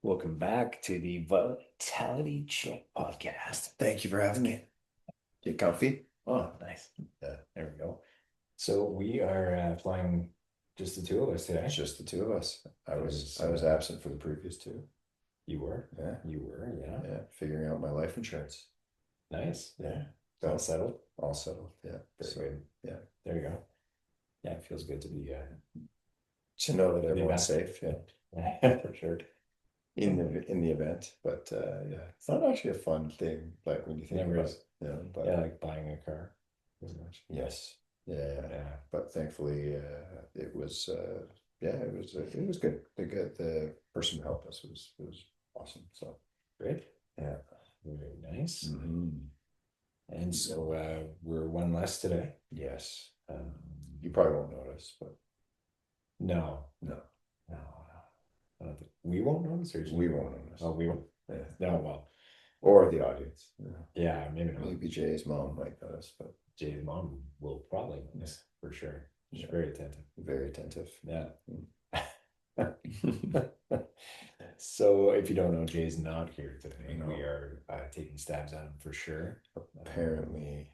Welcome back to the Vitality Check podcast. Thank you for having me. Get comfy? Oh, nice. Yeah, There we go. So we are flying just the two of us it's today. just the two of us. I It was was I was absent for the previous two. you were, Yeah, you were, yeah. yeah, figuring out my life insurance. Nice. Yeah, It's all so settled. all settled. Yeah, Very so good. yeah, There you go. Yeah, it feels good to be to know that be everyone's back. safe. Yeah, For sure. in the event, but yeah, it's not actually a fun thing. Like when you think Never about is. it, Yeah, but like buying a car as much. yes, yeah, Yeah, but thankfully, it was yeah, it was good. The person who helped us was awesome. So great. yeah. Very nice. Hmm. And so we're one less today. Yes. Um, You probably won't notice, but no, no, no, I don't think we won't notice, or we you won't won't. notice. Oh, we won't. Yeah. No, well, Or the audience. Yeah. yeah, maybe not. Maybe Jay's mom might notice, but Jay's mom will probably yeah, notice for sure. She's yeah, very attentive. very attentive. Yeah. Mm. So if you don't know, Jay's not here today. We No, are taking stabs at him for sure. apparently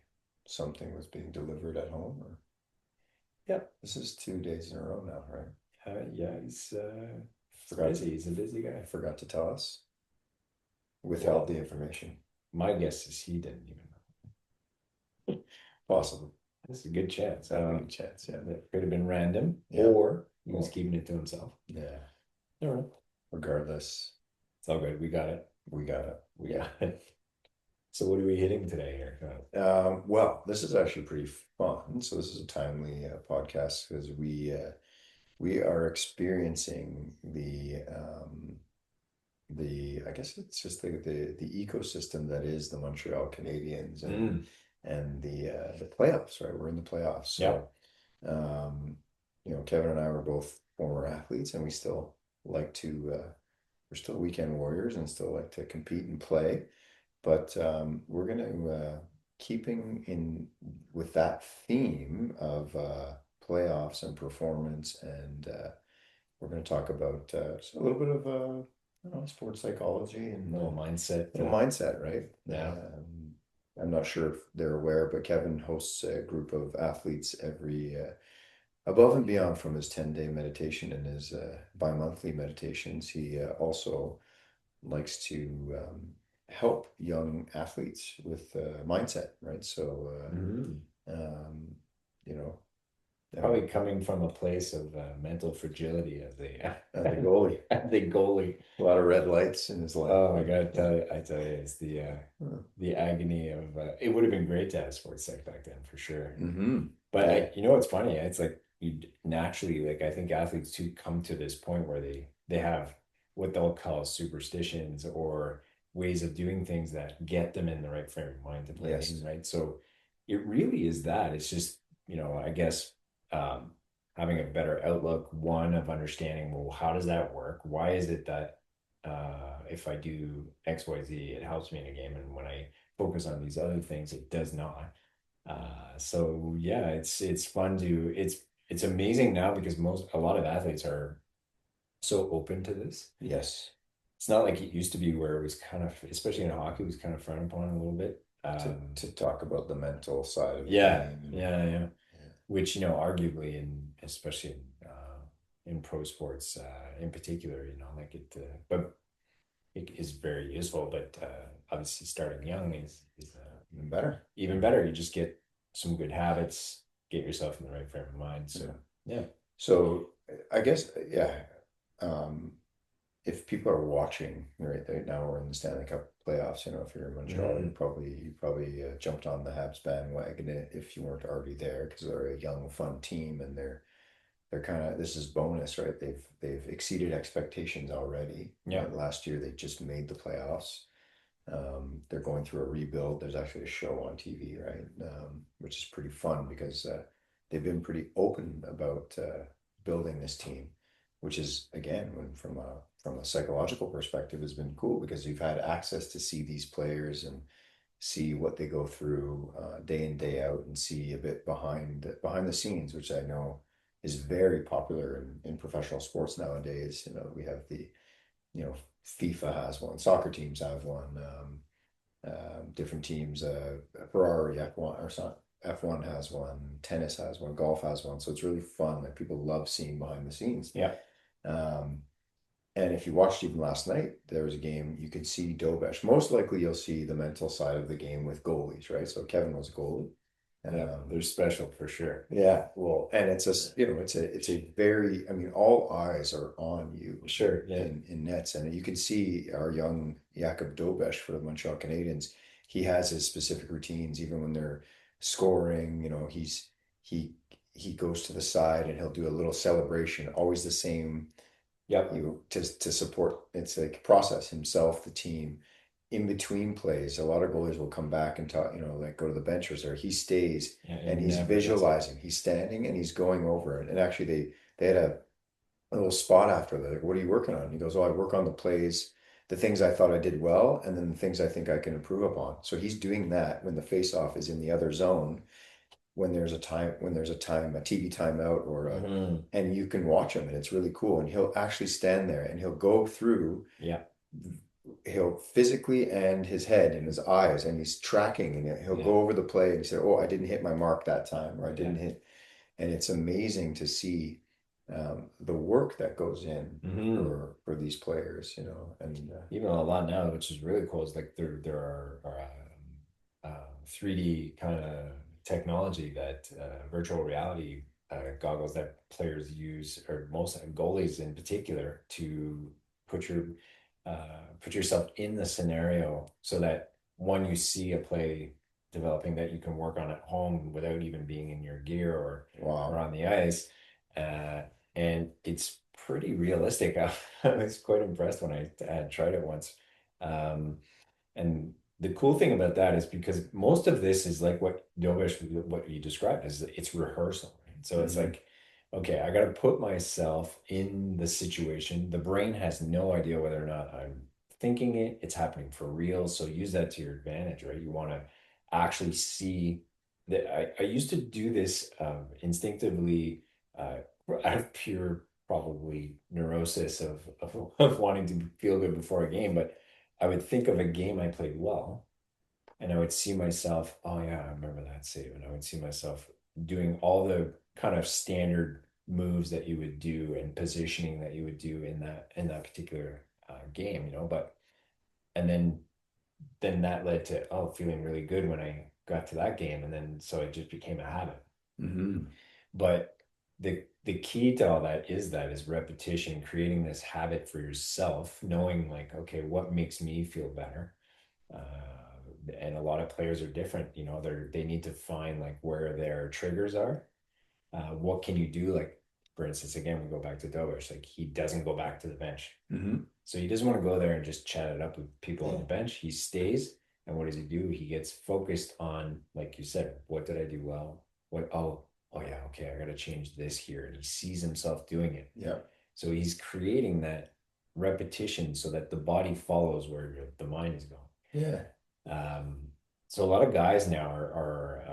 something was being delivered at home, or Yep. this is 2 days in a row now, right? Yeah, he's Forgot busy. He's a busy guy. forgot to tell us. Withheld Well, the information. my guess is he didn't even know. Possible. There's a good chance. That'd be a chance, yeah. That could have been random, Yeah. or he was Well, keeping it to himself. yeah. All right. Regardless, It's all good. We got it. we got it. We got it. So what are we hitting today here? Well, this is actually pretty fun. So this is a timely podcast because we are experiencing the I guess it's just the ecosystem that is the Montreal Canadiens Mm, and the playoffs, right? We're in the playoffs. yeah. So Kevin and I were both former athletes, and we still like to we're still weekend warriors and still like to compete and play. But we're going to keeping in with that theme of playoffs and performance, and we're going to talk about just a little bit of I don't know, sports psychology and Little mindset. mindset, right? Yeah. I'm not sure if they're aware, but Kevin hosts a group of athletes every above and beyond from his 10-day meditation and his bi-monthly meditations. He also likes to help young athletes with mindset, right? So, Mhm. you know, Probably coming from a place of mental fragility as a the goalie, the goalie. a lot of red lights in his life. Oh my God, I tell you, it's the agony of it would have been great to have sports psych back then for sure. Mm-hmm. But Yeah. you know what's funny? It's like you naturally like I think athletes too come to this point where they have what they'll call superstitions or ways of doing things that get them in the right frame of mind to play games, Yes. right? So it really is that. It's just, I guess um having a better outlook, one of understanding, well, how does that work? Why is it that if I do XYZ, it helps me in a game, and when I focus on these other things, it does not. So yeah, it's fun to it's amazing now because a lot of athletes are so open to this. Yes. It's not like it used to be where it was kind of, especially in hockey, it was kind of frowned upon a little bit. To talk about the mental side of the Yeah, game and yeah. yeah. Which, arguably especially in pro sports, in particular, like but it is very useful. But obviously, starting young is Even better. even better. You just get some good habits, get yourself in the right frame of mind. So Yeah. yeah. So I guess, yeah. Um, if people are watching right now, we're in the Stanley Cup playoffs. If you're in Montreal, Mm, you probably jumped on the Habs bandwagon if you weren't already there because they're a young, fun team and they're kind of this is bonus, right? They've exceeded expectations already. yeah. Last year they just made the playoffs. They're going through a rebuild. There's actually a show on TV, right? Which is pretty fun because they've been pretty open about building this team, which is again, from a psychological perspective, has been cool because you've had access to see these players and see what they go through day in day out and see a bit behind the scenes, which I know is very popular in professional sports nowadays. We have the FIFA has one, soccer teams have one, different teams, Ferrari F1 or something. F1 has one, tennis has one, golf has one. So it's really fun. Like people love seeing behind the scenes. Yeah. Um, and if you watched even last night, there was a game you could see Dobesh. Most likely you'll see the mental side of the game with goalies, right? So Kevin was a goalie. Yeah. They're special for sure. Yeah, well, and it's a it's a very, I mean, all eyes are on you Sure. Yeah. in nets, and you can see our young Jakub Dobesh for the Montreal Canadiens. He has his specific routines, even when they're scoring. He he goes to the side and he'll do a little celebration, always the same. Yep. To support, it's like process himself, the team in between plays. A lot of goalies will come back and talk, like go to the bench or he stays Yeah. It and he's never gets old. visualizing, he's standing and he's going over it. And actually they had a little spot after that. Like, what are you working on? He goes, oh, I work on the plays, the things I thought I did well, and then the things I think I can improve upon. So he's doing that when the face-off is in the other zone, when there's a TV timeout Hmm. and you can watch him and it's really cool. And he'll actually stand there and he'll go through, Yeah. he'll physically and his head and his eyes, and he's tracking, and he'll Yeah. go over the play and he said, oh, I didn't hit my mark that time, or I Yeah. didn't hit. And it's amazing to see the work that goes in Hmm. for these players, and Even a lot now, which is really cool, is like there are 3D kind of technology that virtual reality goggles that players use, or most goalies in particular, to put your put yourself in the scenario so that when you see a play developing that you can work on at home without even being in your gear or wow. on the ice. Uh, and it's pretty realistic. I was quite impressed when I had tried it once. Um, and the cool thing about that is because most of this is like what you described, is it's rehearsal, right? So it's Hmm. like, okay, I got to put myself in the situation. The brain has no idea whether or not I'm thinking it. It's happening for real. So use that to your advantage, right? You want to actually see that. I used to do this instinctively, uh, out of pure probably neurosis of wanting to feel good before a game, but I would think of a game I played well, and I would see myself, oh yeah, I remember that save. And I would see myself doing all the kind of standard moves that you would do and positioning that you would do in that particular game, but and then that led to, oh, feeling really good when I got to that game, and then so it just became a habit. Hmm. But the key to all that is repetition, creating this habit for yourself, knowing like, okay, what makes me feel better? And a lot of players are different, they need to find like where their triggers are. What can you do? Like, for instance, again, we go back to Dovish, like he doesn't go back to the bench. Hmm. So he doesn't want to go there and just chat it up with people on the bench. He stays. And what does he do? He gets focused on, like you said, what did I do well? Oh yeah, okay, I got to change this here. And he sees himself doing it. Yeah. So he's creating that repetition so that the body follows where the mind is going. Yeah. Um, so a lot of guys now are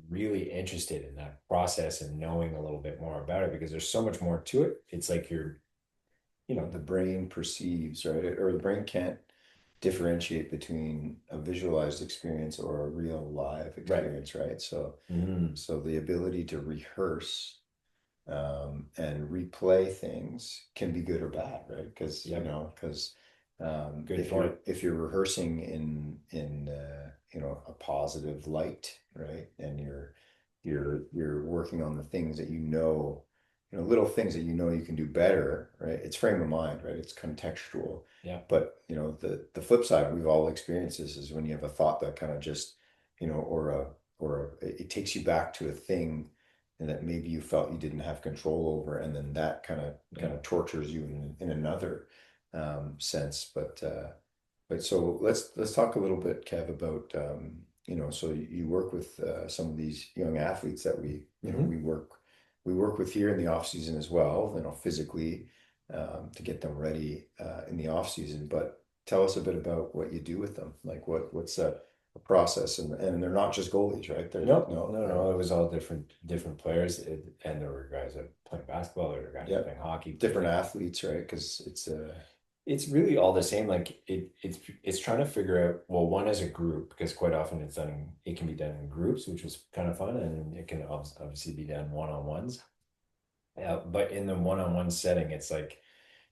really interested in that process and knowing a little bit more about it because there's so much more to it. It's like The brain perceives, right? Or the brain can't differentiate between a visualized experience or a real live right. experience, right? So, Mm, so the ability to rehearse and replay things can be good or bad, right? Because yep. Good if point. you're rehearsing in a positive light, right, and you're working on the things that little things that you can do better, right? It's frame of mind, right? It's contextual. Yeah. But the flip side, we've all experienced this, is when you have a thought that kind of just, it takes you back to a thing and that maybe you felt you didn't have control over, and then that kind Yeah. of tortures you in another sense. But so let's talk a little bit, Kev, about so you work with some of these young athletes that Hmm. we work with here in the off season as well, physically, to get them ready in the off season. But tell us a bit about what you do with them. Like what's a process, and they're not just goalies, right? They're No, no, no, no. It was all different players, and there were guys that playing basketball, there were guys yeah, playing hockey. different athletes, right? Because it's it's really all the same. Like it's trying to figure out, well, one as a group, because quite often it can be done in groups, which was kind of fun, and it can obviously be done one-on-ones. But in the one-on-one setting, it's like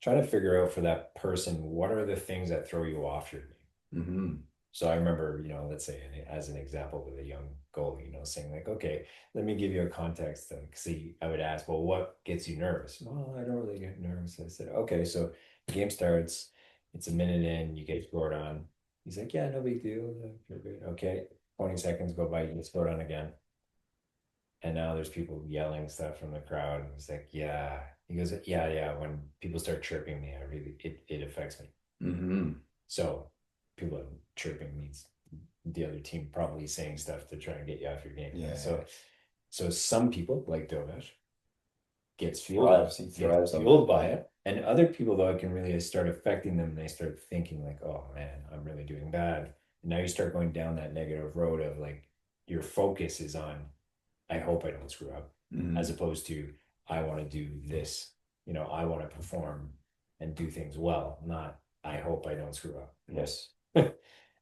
trying to figure out for that person, what are the things that throw you off your game? Hmm. So I remember, let's say as an example with a young goalie, saying like, okay, let me give you a context. And see, I would ask, well, what gets you nervous? Well, I don't really get nervous. I said, okay, so the game starts, it's a minute in, you get scored on. He's like, yeah, no big deal. You're good. Okay, 20 seconds go by, you get scored on again. And now there's people yelling stuff from the crowd. And he's like, yeah. He goes, yeah, yeah. When people start chirping me, it affects me. Hmm. So people chirping means the other team probably saying stuff to try and get you off your game. Right? Yeah. So some people like Dovesh He gets thrives on fueled that. by Yeah. it, and other people though it can really start affecting them. And they start thinking like, oh man, I'm really doing bad. And now you start going down that negative road of like your focus is on, I hope I don't screw up, as Hmm. opposed to I want to do this. I want to perform and do things well, not I hope I don't screw up. Yes.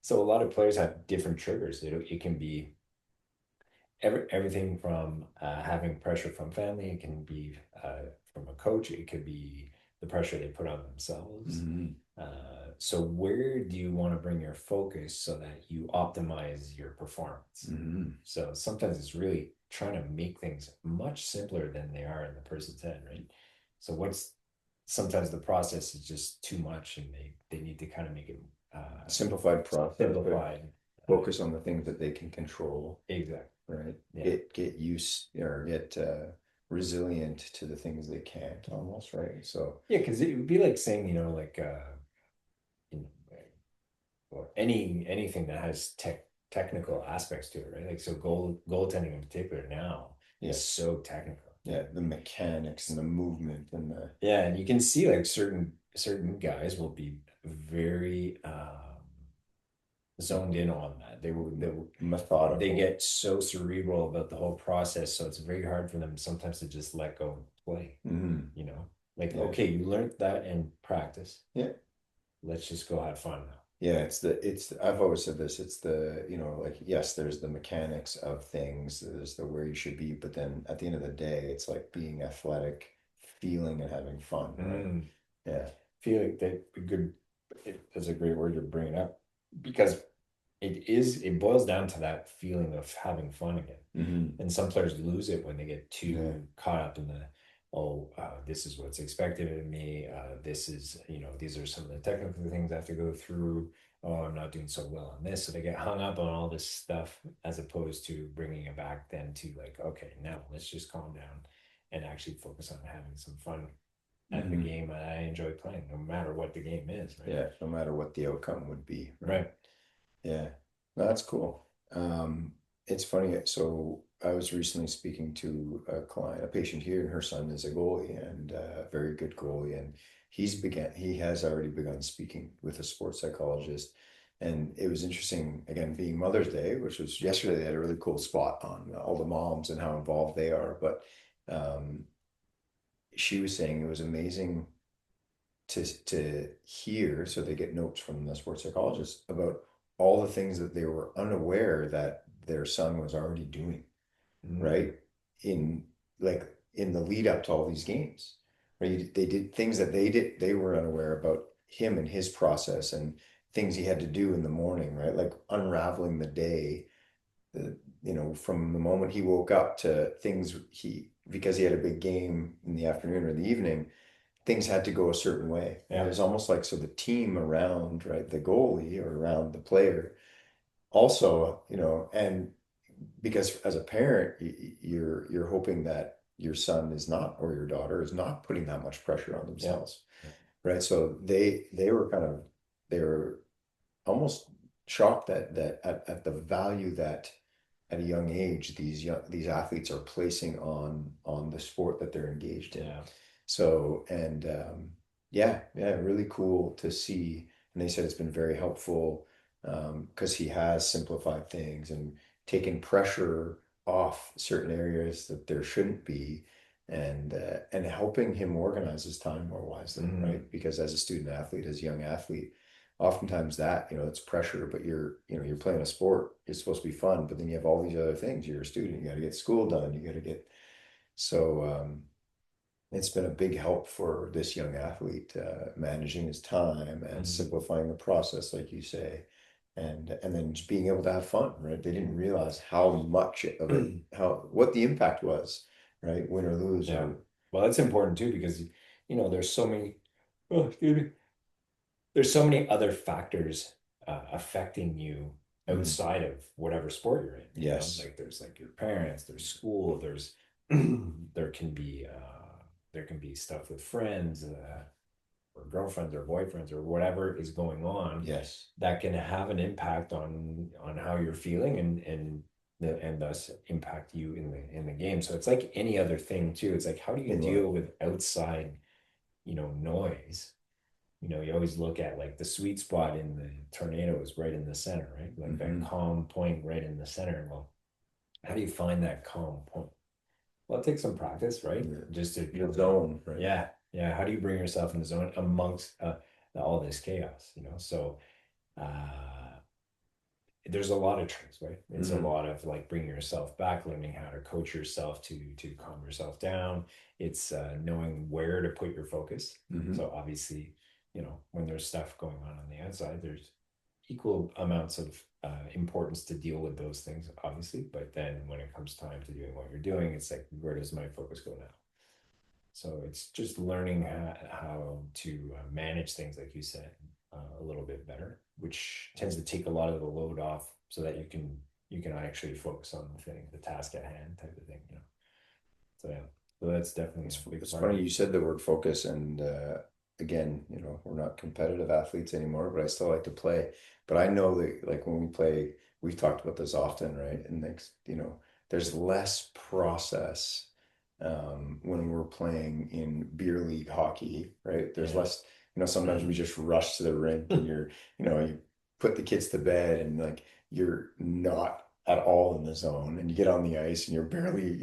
So a lot of players have different triggers. It can be everything from having pressure from family. It can be from a coach. It could be the pressure they put on themselves. Hmm. So where do you want to bring your focus so that you optimize your performance? Hmm. So sometimes it's really trying to make things much simpler than they are in the person's head, right? So what's sometimes the process is just too much, and they need to kind of make it Simplified process, but simplified. focus on the things that they can control, Exactly. right? Yeah. Get used or get resilient to the things they can't almost, right? So, Yeah, because it would be like saying, like you know, or anything that has technical aspects to it, right? Like so goaltending in particular now is yes. so technical. Yeah, the mechanics and the movement and the Yeah, and you can see like certain guys will be very zoned in on that. They methodical. get so cerebral about the whole process, so it's very hard for them sometimes to just let go and play, Hmm. you know? Like, Yeah. okay, you learned that in practice. Yeah. Let's just go have fun now. Yeah, I've always said this, it's like, yes, there's the mechanics of things, there's the where you should be, but then at the end of the day, it's like being athletic, feeling and having fun, right? Mm. Yeah. Feeling that good, that's a great word you're bringing up because it boils down to that feeling of having fun again. Hmm. And some players lose it when they get Yeah. too caught up in this is what's expected of me. This is, these are some of the technical things I have to go through. Oh, I'm not doing so well on this. So they get hung up on all this stuff as opposed to bringing it back then to like, okay, now let's just calm down and actually focus on having some fun at the Hmm. game I enjoy playing, no matter what the game is, right? Yeah, no matter what the outcome would be, right? Right. Yeah, no, that's cool. It's funny. So I was recently speaking to a patient here, and her son is a goalie and a very good goalie, and he has already begun speaking with a sports psychologist. And it was interesting, again, being Mother's Day, which was yesterday. They had a really cool spot on all the moms and how involved they are. But um, she was saying it was amazing to hear, so they get notes from the sports psychologist about all the things that they were unaware that their son was already doing, Mm. right? In like in the lead up to all these games, right? They did things that they were unaware about him and his process and things he had to do in the morning, right? Like unraveling the day, from the moment he woke up to things because he had a big game in the afternoon or the evening, things had to go a certain way. And it Yeah. was almost like, so the team around, right, the goalie or around the player also, and because as a parent, you're hoping that your son is not, or your daughter is not putting that much pressure on Yeah. themselves, right? So they were almost shocked that at the value that at a young age these athletes are placing on the sport that they're engaged in. Yeah. So, and yeah, really cool to see. And they said it's been very helpful because he has simplified things and taken pressure off certain areas that there shouldn't be. and helping him organize his time more wisely, Hmm. right? Because as a student athlete, as a young athlete, oftentimes that, it's pressure, but you're playing a sport. It's supposed to be fun, but then you have all these other things. You're a student. You got to get school done. You got to get so. It's been a big help for this young athlete managing his time and Hmm. simplifying the process, like you say, and then just being able to have fun, right? They didn't realize how much of it, how what the impact was, right? Win or lose, Yeah. or Well, that's important too because there's so many oh, excuse me. There's so many other factors affecting you Mhm. outside of whatever sport you're in. Yes, Like there's like your parents, there's school, there's there can be stuff with friends, or girlfriends or boyfriends or whatever is going on yes, that can have an impact on how you're feeling and thus impact you in the game. So it's like any other thing too. It's like how do you in deal life. with outside, noise? You always look at like the sweet spot in the tornado is right in the center, right? Like that Hmm. calm point right in the center. Well, how do you find that calm point? Well, it takes some practice, right? Just to, The zone, right? yeah, yeah. How do you bring yourself in the zone amongst all this chaos? So uh, there's a lot of tricks, right? It's a Hmm. lot of like bringing yourself back, learning how to coach yourself to calm yourself down. It's knowing where to put your focus. Hmm. So obviously, when there's stuff going on the outside, there's equal amounts of importance to deal with those things, obviously. But then when it comes time to doing what you're doing, it's like, where does my focus go now? So it's just learning how to manage things, like you said, a little bit better, which tends to take a lot of the load off, so that you can actually focus on the thing, the task at hand, type of thing. So yeah, so that's definitely It's a big it's part of funny it. you said the word focus, and again, we're not competitive athletes anymore, but I still like to play. But I know that like when we play, we've talked about this often, right? And there's less process when we're playing in beer league hockey, right? There's Yeah. less, sometimes we just rush to the rink and you put the kids to bed and like you're not at all in the zone and you get on the ice and you're barely,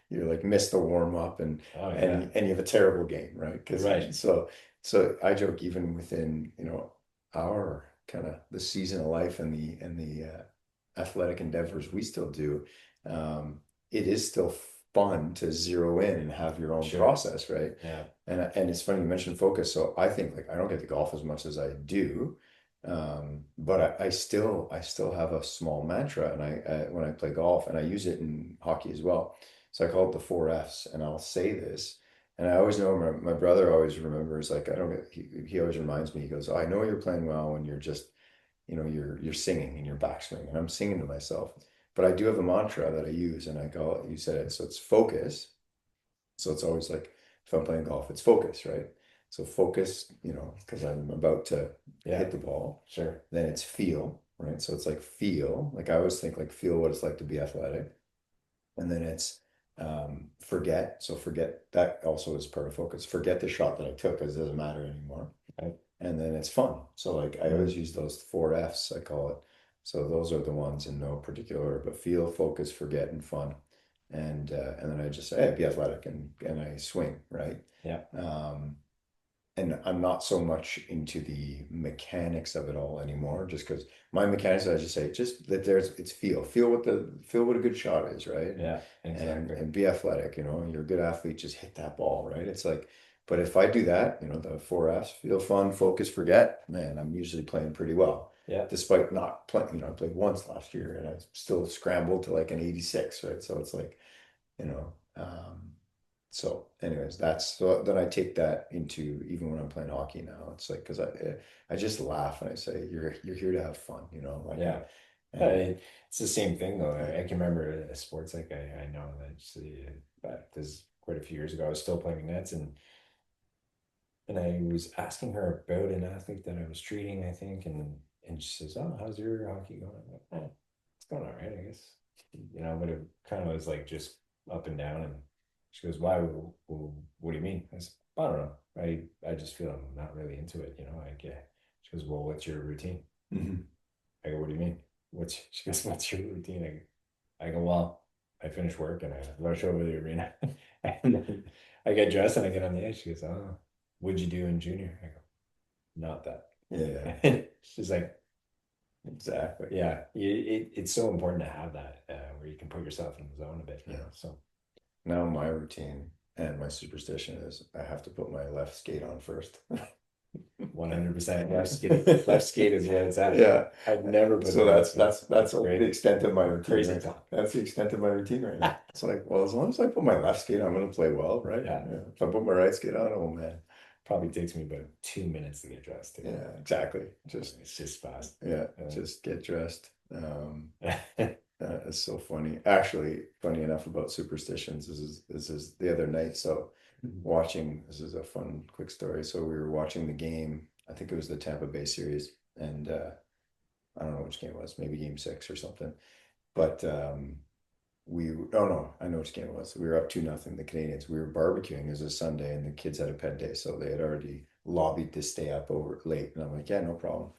you like miss the warm up and Oh and yeah. and you have a terrible game, right? Because Right. so I joke even within our kind of the season of life and the athletic endeavors we still do, it is still fun to zero in and have your own Sure. process, right? Yeah. And it's funny you mentioned focus. So I think like I don't get to golf as much as I do, but I still have a small mantra, and when I play golf, and I use it in hockey as well. So I call it the four F's, and I'll say this, and I always know my brother always remembers. Like I don't get he always reminds me. He goes, "Oh, I know you're playing well when you're just you're singing in your backswing," and I'm singing to myself. But I do have a mantra that I use, and I go, you said it, so it's focus. So it's always like if I'm playing golf, it's focus, right? So focus, because I'm about to Yeah. hit the ball. Sure. Then it's feel, right? So it's like feel, like I always think like feel what it's like to be athletic. And then it's forget. So forget that also is part of focus. Forget the shot that I took because it doesn't matter anymore. Right. And then it's fun. So like I Mm. always use those four F's, I call it. So those are the ones in no particular order, but feel, focus, forget, and fun. And then I just say, hey, be athletic and I swing, right? Yeah. Um, and I'm not so much into the mechanics of it all anymore, just because my mechanics, I just say, just that it's feel what a good shot is, right? Yeah. Exactly. And be athletic, you're a good athlete, just hit that ball, right? It's like, but if I do that, the four F's, feel, fun, focus, forget, man, I'm usually playing pretty well. Yeah. Despite not playing, I played once last year and I still scrambled to like an 86, right? So it's like, you know, so anyways, that's so then I take that into even when I'm playing hockey now. It's like because I just laugh and I say you're here to have fun, like Yeah. and It's the same thing though. yeah. I can remember a sports, like I know that back this quite a few years ago. I was still playing nets, and I was asking her about an athlete that I was treating, I think, and she says, "Oh, how's your hockey going?" I'm like, "Oh, it's going all right, I guess." But it kind of was like just up and down. And she goes, "Why? Well, what do you mean?" I said, "I don't know. I just feel I'm not really into it. I get." She goes, "Well, what's your routine?" Mhm. I go, "What do you mean? She goes, "What's your routine?" I go, "Well, I finish work and I rush over to the arena and then I get dressed and I get on the ice. She goes, "Oh, what'd you do in junior?" I go, "Not that." Yeah, And she's like, exactly. "Yeah, it's so important to have that where you can put yourself in the zone a bit, you know." Yeah. So Now my routine and my superstition is I have to put my left skate on first. 100% left skate is where it's at. Yeah. I've never put So the right that's skate. that's that's It's the great. extent of my routine Crazy right now. talk. That's the extent of my routine right now. It's like, well, as long as I put my left skate on, I'm gonna play well, right? Yeah. Yeah. If I put my right skate on, oh man. Probably takes me about 2 minutes to get dressed too. Yeah, exactly. Just It's just fast. yeah, just get dressed. It's so funny. Actually, funny enough about superstitions. This is the other night. So watching, this is a fun quick story. So we were watching the game. I think it was the Tampa Bay series, and I don't know which game it was, maybe game six or something. But oh no, I know which game it was. We were up 2-0, the Canadians. We were barbecuing. It was a Sunday, and the kids had a pet day, so they had already lobbied to stay up over late. And I'm like, yeah, no problem.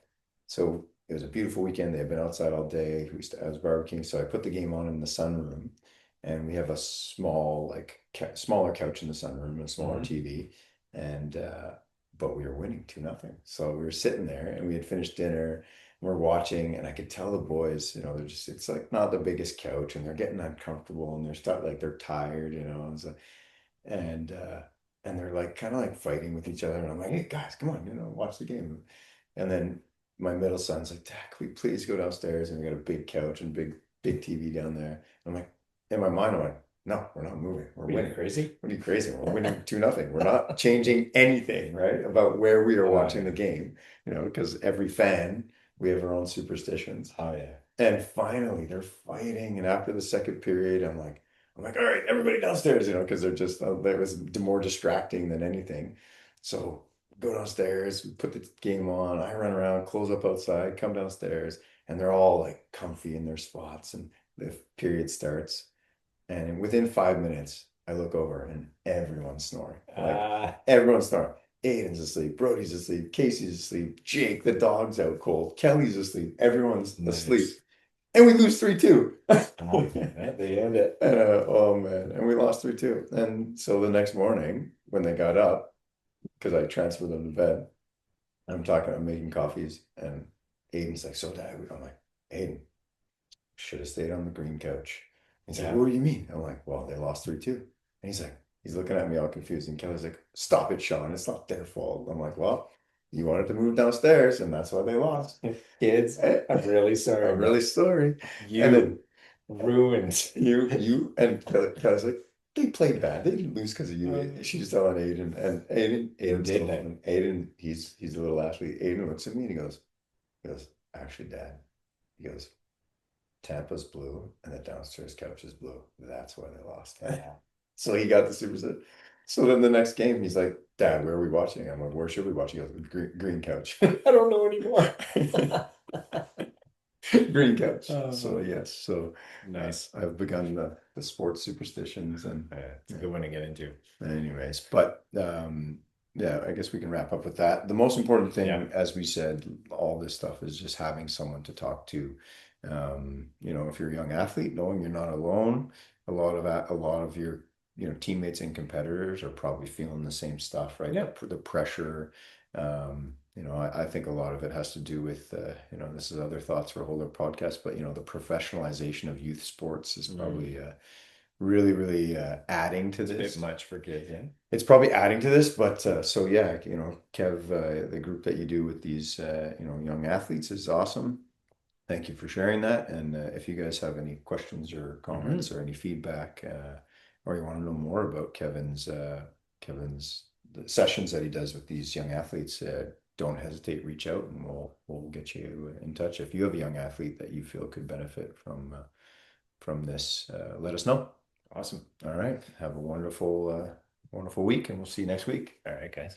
So it was a beautiful weekend. They had been outside all day. I was barbecuing, so I put the game on in the sunroom, and we have a small, like smaller couch in the sunroom and a smaller Mhm. TV, and but we were winning 2-0. So we were sitting there, and we had finished dinner. We're watching, and I could tell the boys, they're just, it's like not the biggest couch, and they're getting uncomfortable, and they're stuck, like they're tired, and so, and uh, and they're like kind of like fighting with each other, and I'm like, hey guys, come on, watch the game. And then my middle son's like, Dad, can we please go downstairs? And we got a big couch and big TV down there. And I'm like, in my mind, I'm like, no, we're not moving. We're Are you winning. crazy? What are you crazy? We're winning 2-0. We're not changing anything, right? About where we are Oh watching the yeah. game, because every fan, we have our own superstitions. Oh yeah. And finally they're fighting. And after the second period, I'm like, all right, everybody downstairs, because they're just, that was more distracting than anything. So go downstairs, we put the game on, I run around, close up outside, come downstairs, and they're all like comfy in their spots. And the period starts. And within 5 minutes, I look over and everyone's snoring. Like Ah, everyone's snoring. Aiden's asleep, Brody's asleep, Casey's asleep, Jake, the dog's out cold, Kelly's asleep, everyone's asleep. nice. And we lose 3-2. Ah, yeah, they end it. And oh man, and we lost 3-2. And so the next morning, when they got up, because I transferred them to bed, I'm making coffees, and Aiden's like, so Dad, I'm like, Aiden, should have stayed on the green couch. He's like, Yeah. what do you mean? I'm like, well, they lost 3-2. And he's looking at me all confused. And Kelly's like, stop it, Sean. It's not their fault. I'm like, well, you wanted to move downstairs, and that's why they lost. Kids, I'm really sorry, I'm really but sorry. And then you ruined. and Kelly's like, they played bad. They didn't lose because of you. Um, She's telling Aiden, and Aiden's did still they? on. Aiden, he's a little athlete. Aiden looks at me and he goes, actually, Dad, he goes, Tampa's blue and the downstairs couch is blue. That's why they lost. Yeah. So he got the super set. So then the next game, he's like, Dad, where are we watching? I'm like, where should we watch? He goes, green couch. I don't know anymore. Green couch. So Uh, yes, so nice. I've begun the sports superstitions, and It's a good one to get into. anyways, but yeah, I guess we can wrap up with that. The most important thing, Yeah. as we said, all this stuff is just having someone to talk to. If you're a young athlete, knowing you're not alone. A lot of your teammates and competitors are probably feeling the same stuff, right? Yeah. The pressure. I think a lot of it has to do with this is other thoughts for a whole other podcast, but the professionalization of youth sports is probably really, really adding to It's a bit this. much for kids, yeah. It's probably adding to this, but so yeah, Kev, the group that you do with these young athletes is awesome. Thank you for sharing that. And if you guys have any questions or comments or any feedback, or you want to know more about Kevin's the sessions that he does with these young athletes, don't hesitate, reach out, and we'll get you in touch. If you have a young athlete that you feel could benefit from this, let us know. Awesome. All right. Have a wonderful week, and we'll see you next week. All right, guys.